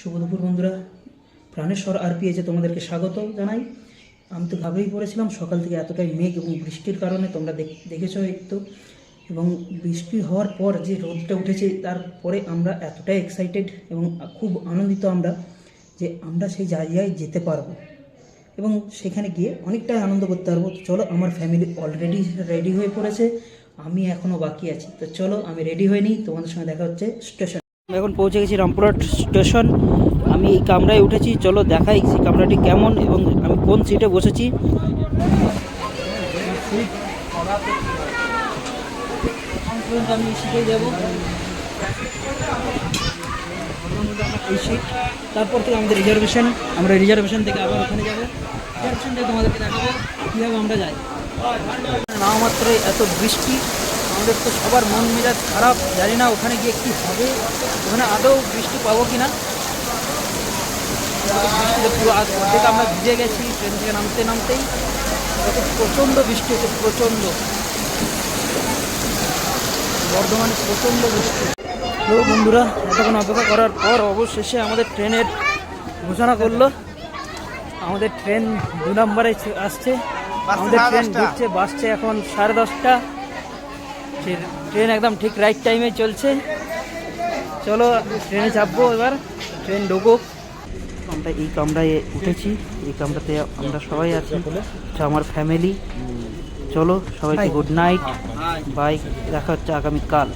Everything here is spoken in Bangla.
শুভ দুপুর বন্ধুরা, প্রাণেশ্বর আরপিএইচে তোমাদেরকে স্বাগত জানাই। আমি তো ঘাবড়েই পড়েছিলাম, সকাল থেকে এতটাই মেঘ এবং বৃষ্টির কারণে তোমরা দেখেছো একটু, এবং বৃষ্টি হওয়ার পর যে রোদটা উঠেছে তারপরে আমরা এতটাই এক্সাইটেড এবং খুব আনন্দিত আমরা যে আমরা সেই জায়গায় যেতে পারবো এবং সেখানে গিয়ে অনেকটাই আনন্দ করতে পারবো। তো চলো, আমার ফ্যামিলি অলরেডি রেডি হয়ে পড়েছে, আমি এখনও বাকি আছি। তো চলো আমি রেডি হয়ে নিই, তোমাদের সঙ্গে দেখা হচ্ছে স্টেশন। এখন পৌঁছে গেছি রামপুরহাট স্টেশন। আমি এই কামরায় উঠেছি, চলো দেখাই সেই কামরাটি কেমন এবং আমি কোন সিটে বসেছি। আমি এই সিটেই যাবো, এই সিট। তারপর থেকে আমাদের রিজার্ভেশন, আমরা রিজার্ভেশন থেকে আবার ওখানে যাবো। রিজার্ভেশন থেকে তোমাদেরকে দেখাবো কীভাবে আমরা যাই। নাও মাত্রই এত বৃষ্টি, আমাদের তো সবার মন মেজাজ খারাপ, জানি না ওখানে গিয়ে কী হবে, ওখানে আদৌ বৃষ্টি পাবো কি না। বৃষ্টিতে পুরো অর্ধেক আমরা ভিজে গেছি ট্রেন থেকে নামতেই। প্রচণ্ড বৃষ্টি হচ্ছে, প্রচণ্ড। বর্ধমানে প্রচণ্ড বৃষ্টি। তো বন্ধুরা, এতক্ষণ অপেক্ষা করার পর অবশেষে আমাদের ট্রেনের ঘোষণা করলো। আমাদের ট্রেন 2 নম্বরে আসছে, আমাদের ট্রেন ঢুকছে, বাসছে এখন 10:30। ট্রেন একদম ঠিক রাইট টাইমে চলছে। চলো ট্রেনে চাপবো, এবার ট্রেন ঢুকুক। আমরা এই কামরায় উঠেছি, এই কামরাতে আমরা সবাই আছি, আমার ফ্যামিলি। চলো সবাইকে গুড নাইট, বাই, দেখা হচ্ছে আগামীকাল।